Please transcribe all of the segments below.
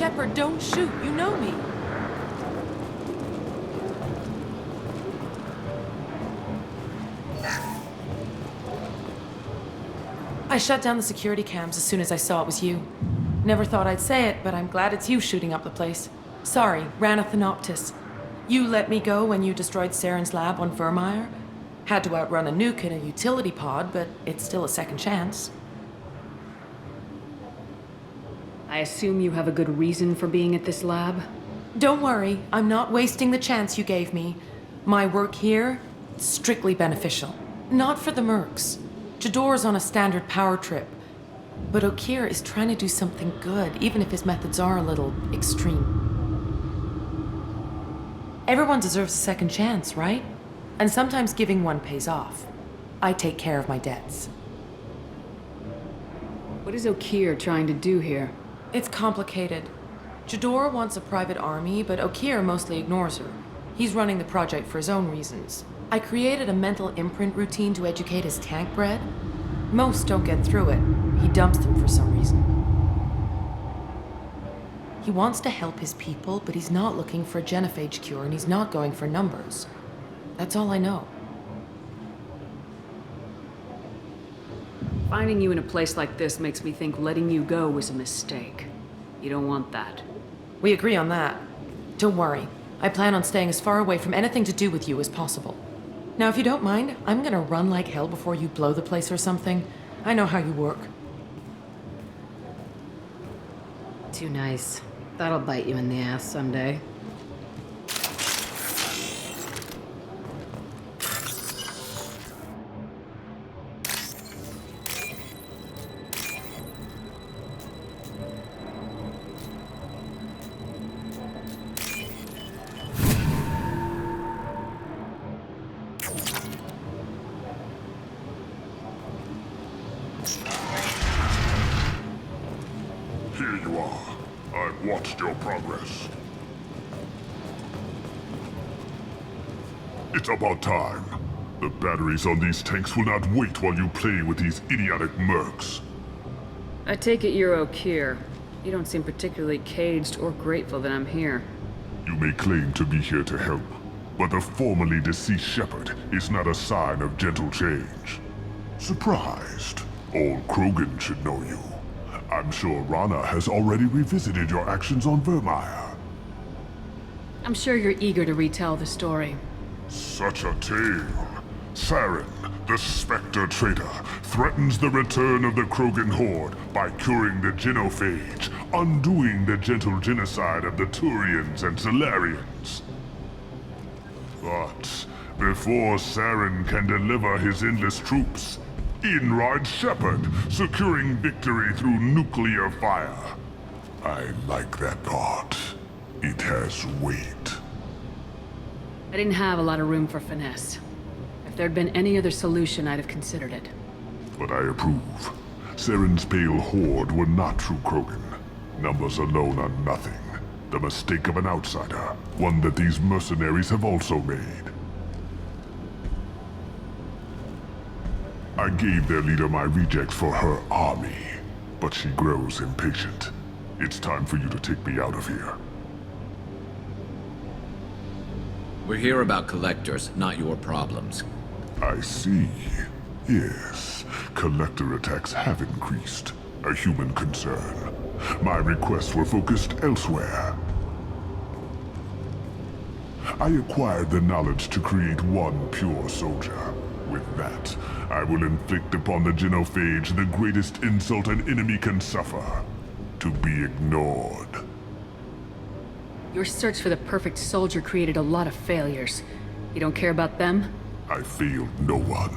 Shepard, don't shoot. You know me. I shut down the security cams as soon as I saw it was you. Never thought I'd say it, but I'm glad it's you shooting up the place. Sorry, ran a Thanoptis. You let me go when you destroyed Saren's lab on Vermeer. Had to outrun a nuke in a utility pod, but it's still a second chance. I assume you have a good reason for being at this lab? Don't worry, I'm not wasting the chance you gave me. My work here, strictly beneficial. Not for the mercs. Jador's on a standard power trip. But Okeer is trying to do something good, even if his methods are a little extreme. Everyone deserves a second chance, right? And sometimes giving one pays off. I take care of my debts. What is Okeer trying to do here? It's complicated. Jador wants a private army, but Okeer mostly ignores her. He's running the project for his own reasons. I created a mental imprint routine to educate his tank bred. Most don't get through it. He dumps them for some reason. He wants to help his people, but he's not looking for a genophage cure, and he's not going for numbers. That's all I know. Finding you in a place like this makes me think letting you go was a mistake. You don't want that. We agree on that. Don't worry. I plan on staying as far away from anything to do with you as possible. Now, if you don't mind, I'm gonna run like hell before you blow the place or something. I know how you work. Too nice. That'll bite you in the ass someday. Here you are. I've watched your progress. It's about time. The batteries on these tanks will not wait while you play with these idiotic mercs. I take it you're Okeer. You don't seem particularly caged or grateful that I'm here. You may claim to be here to help, but the formerly deceased Shepard is not a sign of gentle change. Surprised? Old Krogan should know you. I'm sure Rana has already revisited your actions on Vermeer. I'm sure you're eager to retell the story. Such a tale. Saren, the Spectre traitor, threatens the return of the Krogan horde by curing the genophage, undoing the gentle genocide of the Turians and Solarians. But before Saren can deliver his endless troops, in rides Shepard, securing victory through nuclear fire. I like that part. It has weight. I didn't have a lot of room for finesse. If there'd been any other solution, I'd have considered it. But I approve. Saren's pale horde were not true Krogan. Numbers alone are nothing. The mistake of an outsider, one that these mercenaries have also made. I gave their leader my rejects for her army, but she grows impatient. It's time for you to take me out of here. We're here about collectors, not your problems. I see. Yes, collector attacks have increased. A human concern. My requests were focused elsewhere. I acquired the knowledge to create one pure soldier. With that, I will inflict upon the genophage the greatest insult an enemy can suffer. To be ignored. Your search for the perfect soldier created a lot of failures. You don't care about them? I failed no one.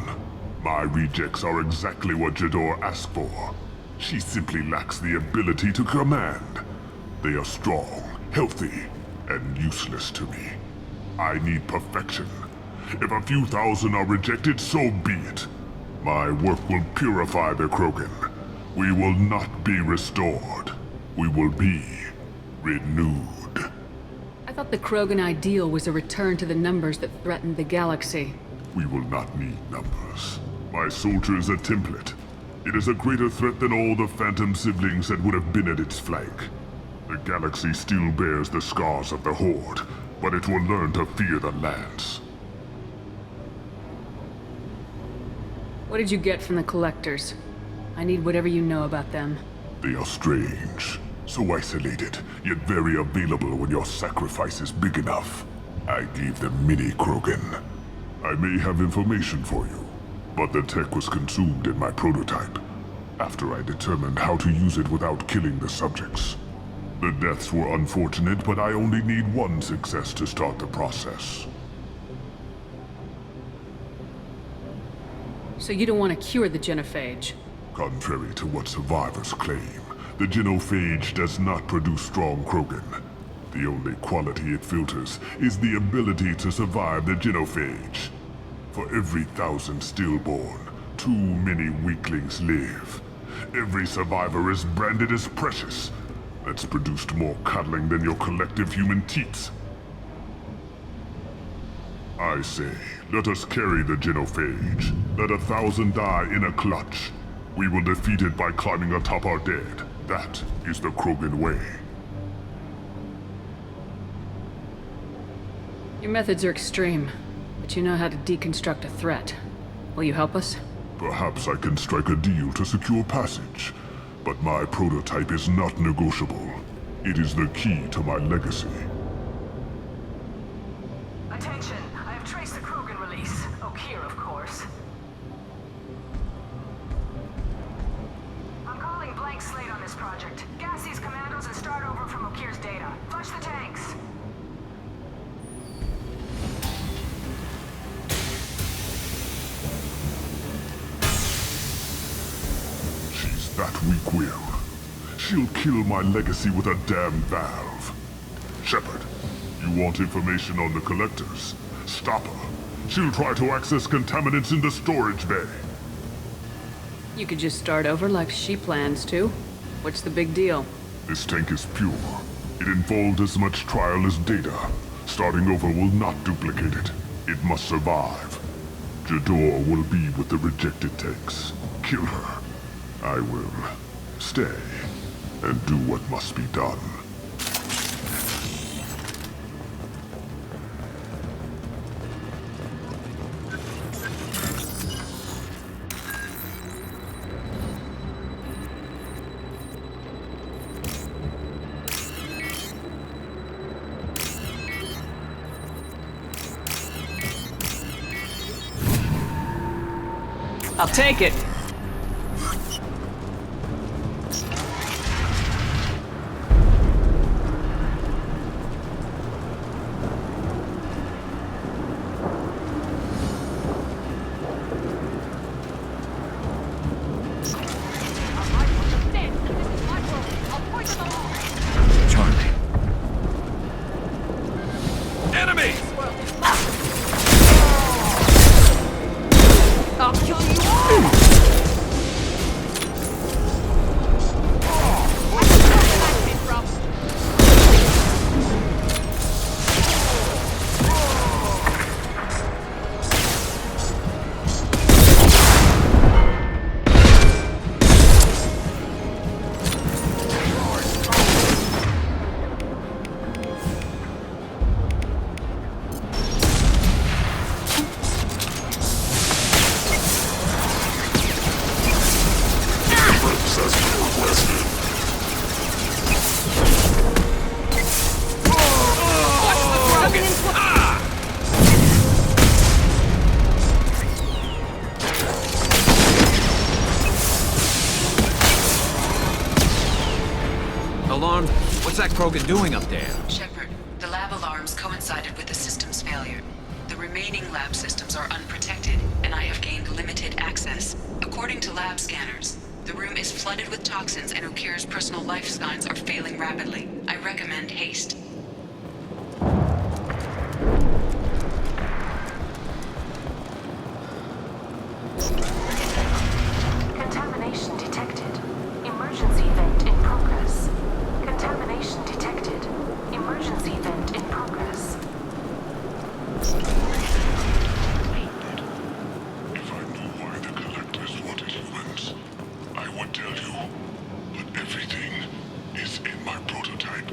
My rejects are exactly what Jador asked for. She simply lacks the ability to command. They are strong, healthy, and useless to me. I need perfection. If a few thousand are rejected, so be it. My work will purify the Krogan. We will not be restored. We will be renewed. I thought the Krogan ideal was a return to the numbers that threatened the galaxy. We will not need numbers. My soldier is a template. It is a greater threat than all the Phantom siblings that would have been at its flank. The galaxy still bears the scars of the Horde, but it will learn to fear the Lance. What did you get from the Collectors? I need whatever you know about them. They are strange, so isolated, yet very available when your sacrifice is big enough. I gave them mini Krogan. I may have information for you, but the tech was consumed in my prototype, after I determined how to use it without killing the subjects. The deaths were unfortunate, but I only need one success to start the process. So you don't want to cure the genophage? Contrary to what survivors claim, the genophage does not produce strong Krogan. The only quality it filters is the ability to survive the genophage. For every 1,000 stillborn, too many weaklings live. Every survivor is branded as precious. That's produced more cuddling than your collective human teats. I say, let us carry the genophage. Let 1,000 die in a clutch. We will defeat it by climbing atop our dead. That is the Krogan way. Your methods are extreme, but you know how to deconstruct a threat. Will you help us? Perhaps I can strike a deal to secure passage. But my prototype is not negotiable. It is the key to my legacy. Attention! I have traced the Krogan release. Okeer, of course. I'm calling blank slate on this project. Gas these commandos and start over from Okeer's data. Flush the tanks! She's that weak-willed. She'll kill my legacy with a damn valve. Shepard, you want information on the Collectors? Stop her. She'll try to access contaminants in the storage bay. You could just start over like she plans to. What's the big deal? This tank is pure. It involved as much trial as data. Starting over will not duplicate it. It must survive. Jador will be with the rejected tanks. Kill her. I will stay and do what must be done. I'll take it. Charlie. Enemy! I'll kill you all! Alarm? What's that Krogan doing up there? Shepard, the lab alarms coincided with the system's failure. The remaining lab systems are unprotected, and I have gained limited access. According to lab scanners, the room is flooded with toxins and Okeer's personal life signs are failing rapidly. I recommend haste. Contamination detected. Emergency vent in progress. Contamination detected. Emergency vent in progress. If I knew why the Collectors wanted humans, I would tell you. But everything is in my prototype.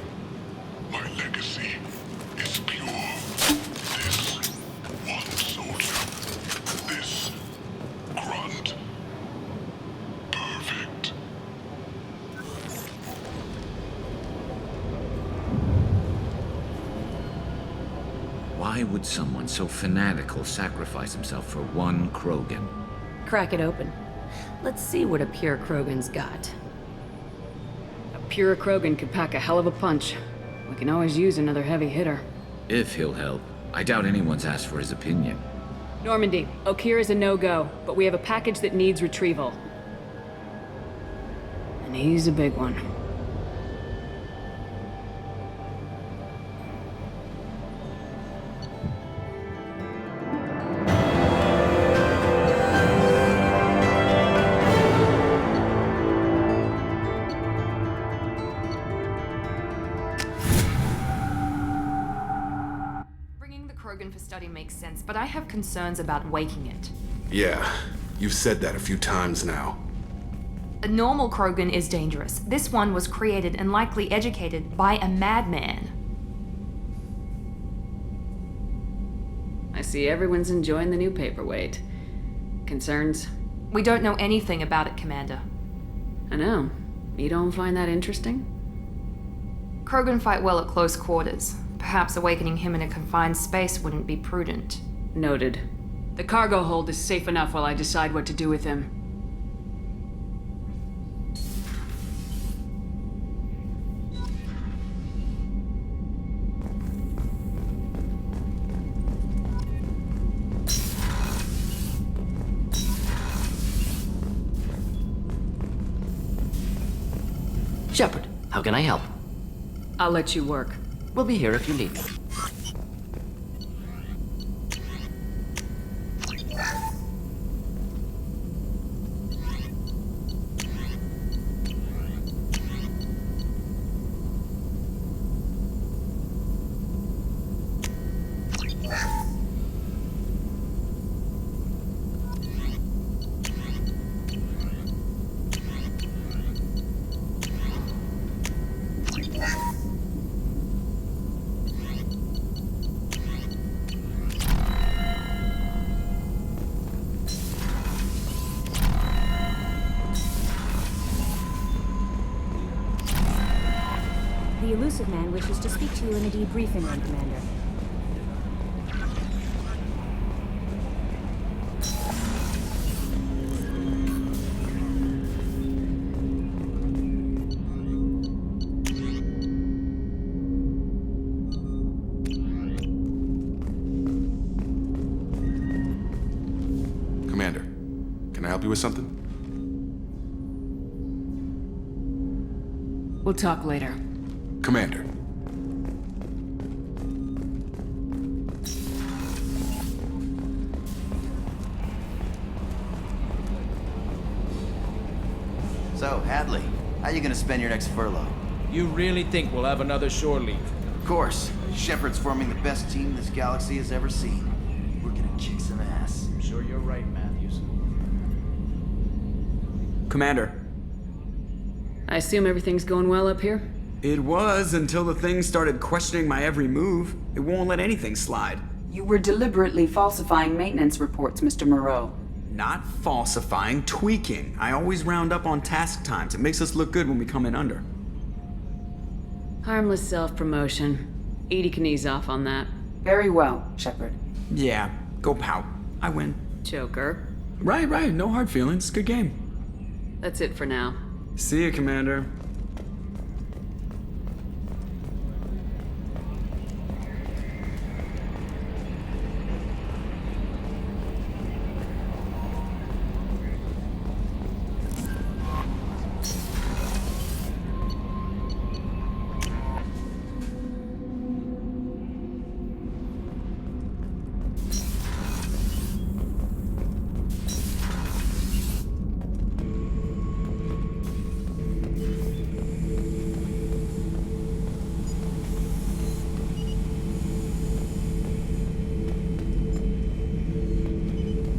Why would someone so fanatical sacrifice himself for one Krogan? Crack it open. Let's see what a pure Krogan's got. A pure Krogan could pack a hell of a punch. We can always use another heavy hitter. If he'll help. I doubt anyone's asked for his opinion. Normandy, Okeer is a no-go, but we have a package that needs retrieval. And he's a big one. Bringing the Krogan for study makes sense, but I have concerns about waking it. Yeah, you've said that a few times now. A normal Krogan is dangerous. This one was created and likely educated by a madman. I see everyone's enjoying the new paperweight. Concerns? We don't know anything about it, Commander. I know. You don't find that interesting? Krogan fight well at close quarters. Perhaps awakening him in a confined space wouldn't be prudent. Noted. The cargo hold is safe enough while I decide what to do with him. Shepard, how can I help? I'll let you work. We'll be here if you need me. The elusive man wishes to speak to you in a debriefing room, Commander. Commander, can I help you with something? We'll talk later. Commander. So, Hadley, how you gonna spend your next furlough? You really think we'll have another shore leave? Of course. Shepard's forming the best team this galaxy has ever seen. We're gonna kick some ass. I'm sure you're right, Matthews. Commander. I assume everything's going well up here? It was until the thing started questioning my every move. It won't let anything slide. You were deliberately falsifying maintenance reports, Mr. Moreau. Not falsifying, tweaking. I always round up on task times. It makes us look good when we come in under. Harmless self-promotion. Edie can ease off on that. Very well, Shepard. Yeah, go pout. I win. Joker. Right, no hard feelings. Good game. That's it for now. See you, Commander.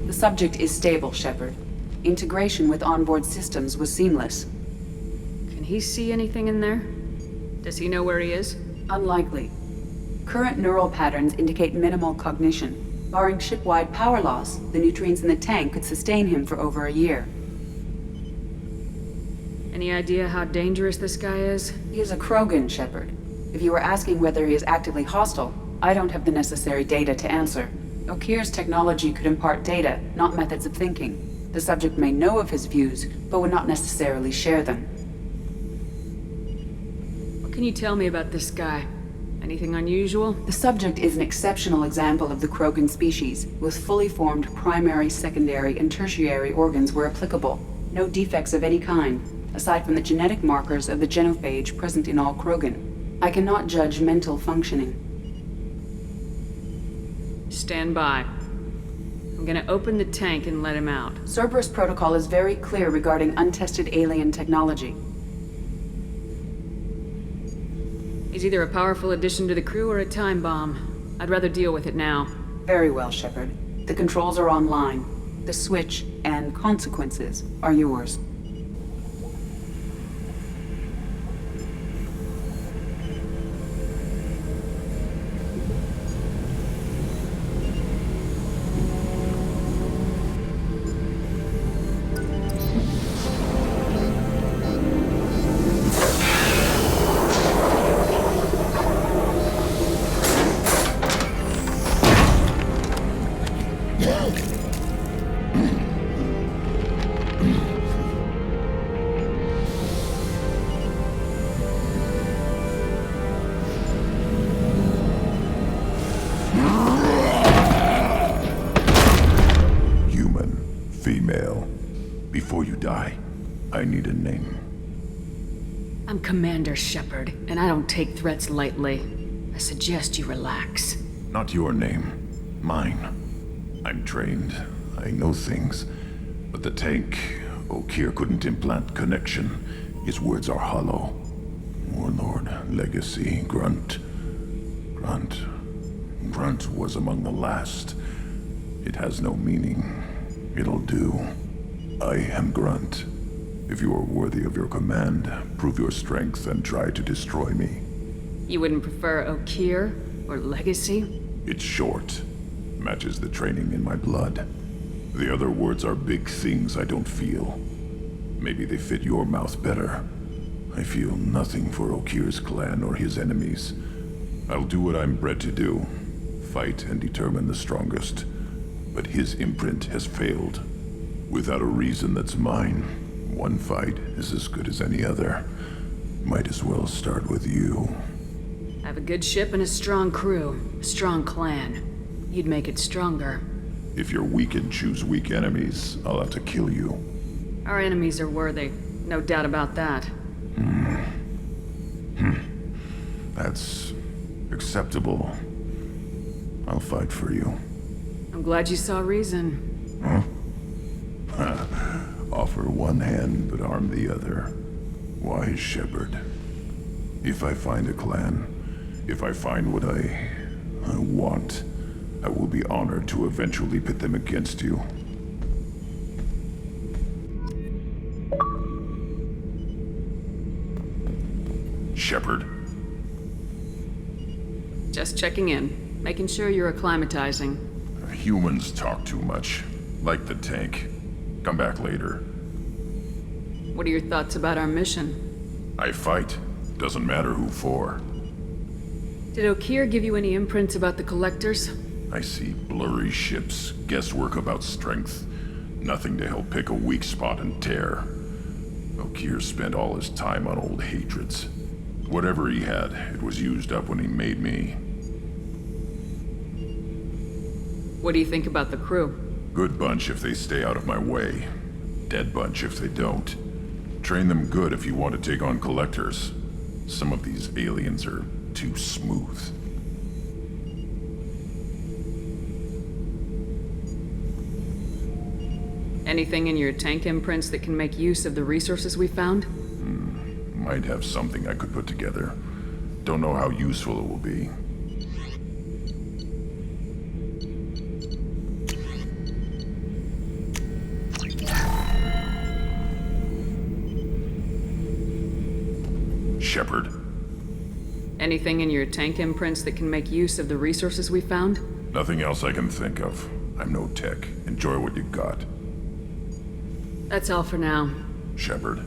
The subject is stable, Shepard. Integration with onboard systems was seamless. Can he see anything in there? Does he know where he is? Unlikely. Current neural patterns indicate minimal cognition. Barring ship-wide power loss, the nutrients in the tank could sustain him for over a year. Any idea how dangerous this guy is? He is a Krogan, Shepard. If you were asking whether he is actively hostile, I don't have the necessary data to answer. Okir's technology could impart data, not methods of thinking. The subject may know of his views, but would not necessarily share them. What can you tell me about this guy? Anything unusual? The subject is an exceptional example of the Krogan species, with fully formed primary, secondary, and tertiary organs where applicable. No defects of any kind, aside from the genetic markers of the genophage present in all Krogan. I cannot judge mental functioning. Stand by. I'm gonna open the tank and let him out. Cerberus protocol is very clear regarding untested alien technology. He's either a powerful addition to the crew or a time bomb. I'd rather deal with it now. Very well, Shepard. The controls are online. The switch and consequences are yours. I need a name. I'm Commander Shepard, and I don't take threats lightly. I suggest you relax. Not your name. Mine. I'm trained. I know things. But the tank, Okir couldn't implant connection. His words are hollow. Warlord, Legacy, Grunt. Grunt was among the last. It has no meaning. It'll do. I am Grunt. If you are worthy of your command, prove your strength and try to destroy me. You wouldn't prefer Okir or Legacy? It's short. Matches the training in my blood. The other words are big things I don't feel. Maybe they fit your mouth better. I feel nothing for Okir's clan or his enemies. I'll do what I'm bred to do. Fight and determine the strongest. But his imprint has failed. Without a reason that's mine. One fight is as good as any other. Might as well start with you. I have a good ship and a strong crew. A strong clan. You'd make it stronger. If you're weak and choose weak enemies, I'll have to kill you. Our enemies are worthy. No doubt about that. That's acceptable. I'll fight for you. I'm glad you saw reason. Huh? Offer one hand, but arm the other. Wise Shepard. If I find a clan, if I find what I want, I will be honored to eventually pit them against you. Shepard. Just checking in. Making sure you're acclimatizing. Humans talk too much. Like the tank. Come back later. What are your thoughts about our mission? I fight. Doesn't matter who for. Did Okir give you any imprints about the Collectors? I see blurry ships, guesswork about strength. Nothing to help pick a weak spot and tear. Okir spent all his time on old hatreds. Whatever he had, it was used up when he made me. What do you think about the crew? Good bunch if they stay out of my way. Dead bunch if they don't. Train them good if you want to take on Collectors. Some of these aliens are too smooth. Anything in your tank imprints that can make use of the resources we found? Might have something I could put together. Don't know how useful it will be. Shepard. Anything in your tank imprints that can make use of the resources we found? Nothing else I can think of. I'm no tech. Enjoy what you got. That's all for now. Shepard.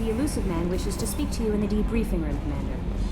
The elusive man wishes to speak to you in the debriefing room, Commander.